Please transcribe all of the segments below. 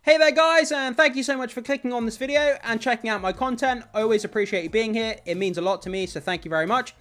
Hey there guys, and thank you so much for clicking on this video and checking out my content. I always appreciate you being here. It means a lot to me, so thank you very much.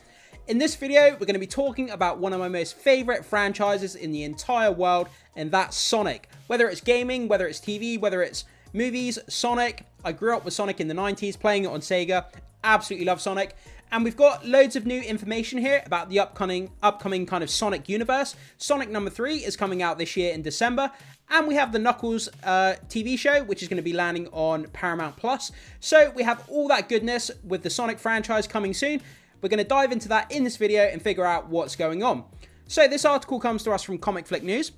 In this video, we're going to be talking about one of my most favorite franchises in the entire world, and that's Sonic. Whether it's gaming, whether it's TV, whether it's movies, Sonic. I grew up with Sonic in the 90s, playing it on Sega. Absolutely love Sonic. And we've got loads of new information here about the upcoming kind of Sonic universe. Sonic number 3 is coming out this year in December. And we have the Knuckles TV show, which is going to be landing on Paramount Plus. So we have all that goodness with the Sonic franchise coming soon. We're going to dive into that in this video and figure out what's going on. So this article comes to us from Comic Flick News.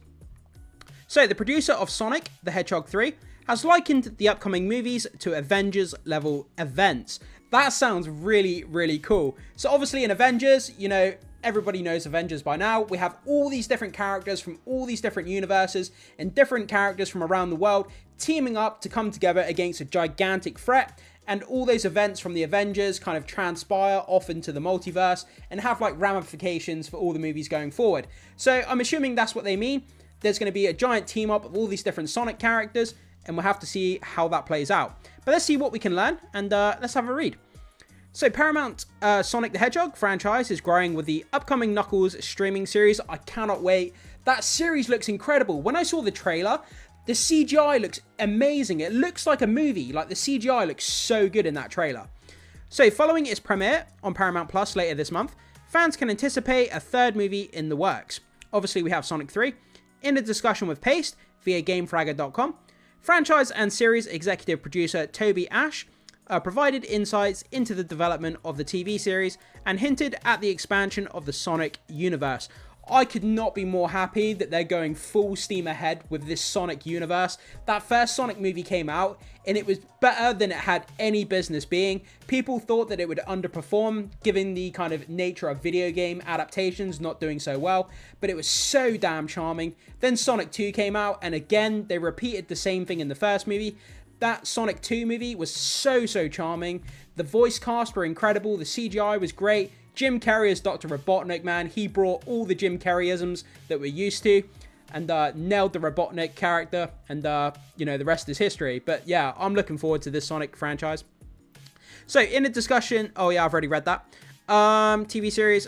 So the producer of Sonic The Hedgehog 3 has likened the upcoming movies to Avengers-Level Events. That sounds really, really cool. So obviously in Avengers, you know, everybody knows Avengers by now. We have all these different characters from all these different universes and different characters from around the world teaming up to come together against a gigantic threat. And all those events from the Avengers kind of transpire off into the multiverse and have like ramifications for all the movies going forward. So I'm assuming that's what they mean. There's going to be a giant team up of all these different Sonic characters, and we'll have to see how that plays out. But let's see what we can learn, and let's have a read. So Paramount Sonic the Hedgehog franchise is growing with the upcoming Knuckles streaming series. I cannot wait. That series looks incredible. When I saw the trailer, the CGI looks amazing. It looks like a movie. Like the CGI looks so good in that trailer. So following its premiere on Paramount Plus later this month, fans can anticipate a third movie in the works. Obviously we have Sonic 3. In a discussion with Paste via GameFragger.com, franchise and series executive producer Toby Ash provided insights into the development of the TV series and hinted at the expansion of the Sonic universe. I could not be more happy that they're going full steam ahead with this Sonic universe. That first Sonic movie came out and it was better than it had any business being. People thought that it would underperform given the kind of nature of video game adaptations not doing so well, but it was so damn charming. Then Sonic 2 came out and again they repeated the same thing in the first movie. That Sonic 2 movie was so charming. The voice cast were incredible. The CGI was great. Jim Carrey as Dr. Robotnik, man. He brought all the Jim Carreyisms that we're used to and nailed the Robotnik character. And, you know, the rest is history. But, yeah, I'm looking forward to this Sonic franchise. So, in a discussion... Oh, yeah, I've already read that. TV series.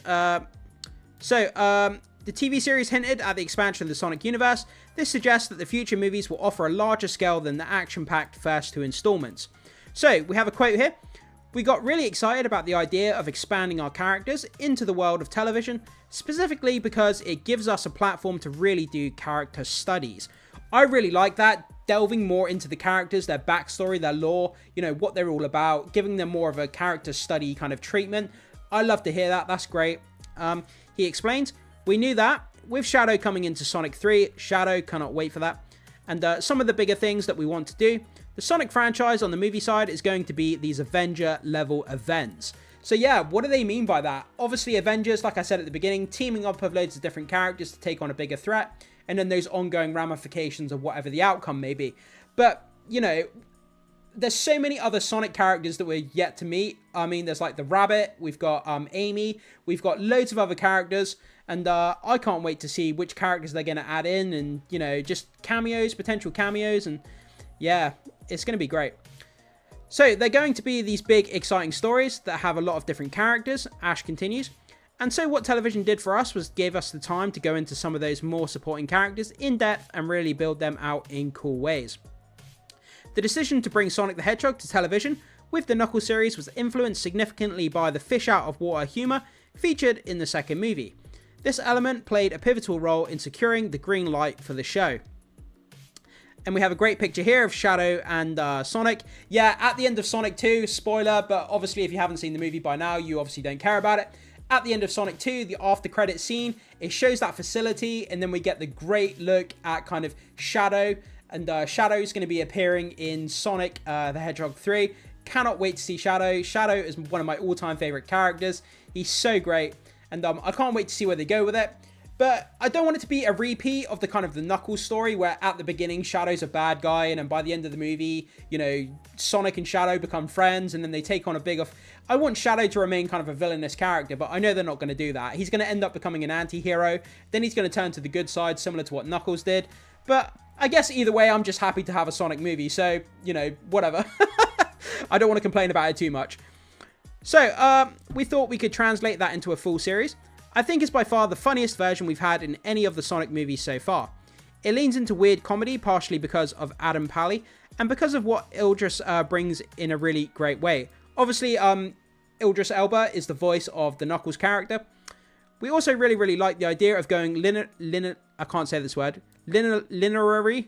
The TV series hinted at the expansion of the Sonic universe. This suggests that the future movies will offer a larger scale than the action-packed first two installments. So, we have a quote here. We got really excited about the idea of expanding our characters into the world of television, specifically because it gives us a platform to really do character studies. I really like that, delving more into the characters, their backstory, their lore, you know, what they're all about, giving them more of a character study kind of treatment. I love to hear that, that's great. He explains, we knew that, with Shadow coming into Sonic 3, Shadow, cannot wait for that. And some of the bigger things that we want to do. The Sonic franchise on the movie side is going to be these Avenger-level events. So yeah, what do they mean by that? Obviously Avengers, like I said at the beginning, teaming up with loads of different characters to take on a bigger threat, and then those ongoing ramifications of whatever the outcome may be. But, you know, there's so many other Sonic characters that we're yet to meet. I mean, there's like the Rabbit, we've got Amy, we've got loads of other characters, and I can't wait to see which characters they're going to add in, and, you know, just cameos, potential cameos, and yeah, it's going to be great. So they're going to be these big, exciting stories that have a lot of different characters, Ash continues. And so what television did for us was give us the time to go into some of those more supporting characters in depth and really build them out in cool ways. The decision to bring Sonic the Hedgehog to television with the Knuckles series was influenced significantly by the fish out of water humor featured in the second movie. This element played a pivotal role in securing the green light for the show. And we have a great picture here of Shadow and Sonic. Yeah, at the end of Sonic 2, spoiler, but obviously if you haven't seen the movie by now, you obviously don't care about it. At the end of Sonic 2, the after credit scene, it shows that facility, and then we get the great look at kind of Shadow. And Shadow's going to be appearing in Sonic the Hedgehog 3. Cannot wait to see Shadow. Shadow is one of my all-time favorite characters. He's so great. And I can't wait to see where they go with it. But I don't want it to be a repeat of the kind of the Knuckles story where at the beginning Shadow's a bad guy and then by the end of the movie, you know, Sonic and Shadow become friends and then they take on a bigger... I want Shadow to remain kind of a villainous character, but I know they're not going to do that. He's going to end up becoming an anti-hero. Then he's going to turn to the good side, similar to what Knuckles did. But I guess either way, I'm just happy to have a Sonic movie. So, you know, whatever. I don't want to complain about it too much. So, we thought we could translate that into a full series. I think it's by far the funniest version we've had in any of the Sonic movies so far. It leans into weird comedy, partially because of Adam Pally, and because of what Idris brings in a really great way. Obviously, Idris Elba is the voice of the Knuckles character. We also really like the idea of going I can't say this word, linearly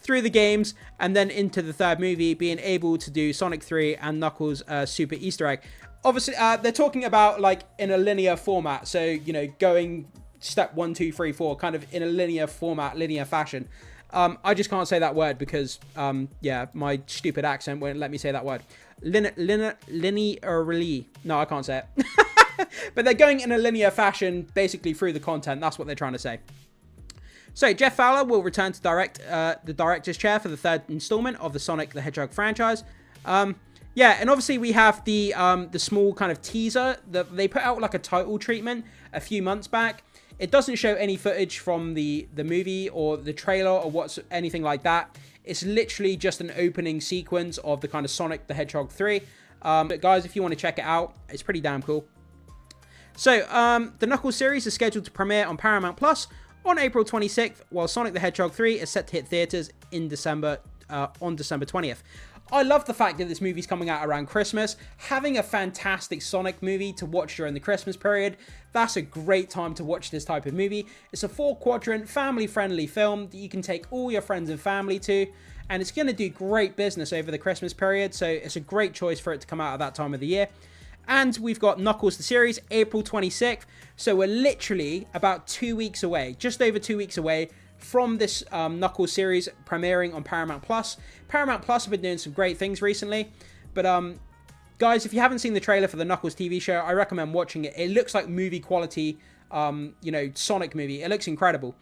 through the games, and then into the third movie, being able to do Sonic 3 and Knuckles super Easter egg. Obviously, they're talking about like in a linear format. So, you know, going step 1, 2, 3, 4, kind of in a linear format, linear fashion. I just can't say that word because, yeah, my stupid accent won't let me say that word. Linearly. No, I can't say it. But they're going in a linear fashion, basically through the content. That's what they're trying to say. So, Jeff Fowler will return to direct the director's chair for the third installment of the Sonic the Hedgehog franchise. Yeah, and obviously we have the small kind of teaser that they put out, like a title treatment a few months back. It doesn't show any footage from the movie or the trailer or anything like that. It's literally just an opening sequence of the kind of Sonic the Hedgehog 3. But guys, if you want to check it out, it's pretty damn cool. So, the Knuckles series is scheduled to premiere on Paramount Plus on April 26th, while Sonic the Hedgehog 3 is set to hit theaters in December, on December 20th. I love the fact that this movie's coming out around Christmas. Having a fantastic Sonic movie to watch during the Christmas period, that's a great time to watch this type of movie. It's a 4-quadrant, family-friendly film that you can take all your friends and family to, and it's going to do great business over the Christmas period, so it's a great choice for it to come out at that time of the year. And we've got Knuckles the series, April 26th, so we're literally about 2 weeks away, just over 2 weeks away from this Knuckles series premiering on Paramount Plus. Paramount Plus have been doing some great things recently, but guys, if you haven't seen the trailer for the Knuckles TV show, I recommend watching it. It looks like movie quality, you know, Sonic movie. It looks incredible.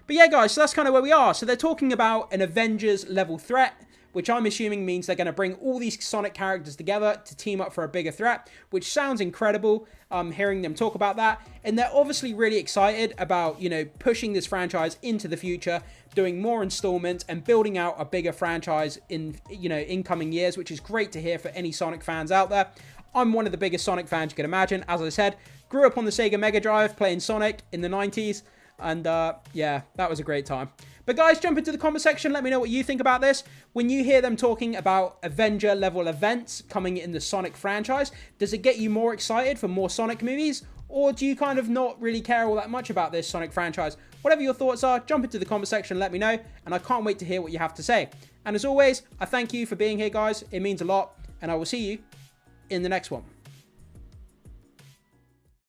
But yeah, guys, so that's kind of where we are. So they're talking about an Avengers-level threat, which I'm assuming means they're going to bring all these Sonic characters together to team up for a bigger threat, which sounds incredible, hearing them talk about that. And they're obviously really excited about, you know, pushing this franchise into the future, doing more installments and building out a bigger franchise in, you know, incoming years, which is great to hear for any Sonic fans out there. I'm one of the biggest Sonic fans you can imagine. As I said, grew up on the Sega Mega Drive playing Sonic in the 90s. And yeah, that was a great time. But guys, jump into the comment section. Let me know what you think about this. When you hear them talking about Avenger-level events coming in the Sonic franchise, does it get you more excited for more Sonic movies? Or do you kind of not really care all that much about this Sonic franchise? Whatever your thoughts are, jump into the comment section and let me know. And I can't wait to hear what you have to say. And as always, I thank you for being here, guys. It means a lot. And I will see you in the next one.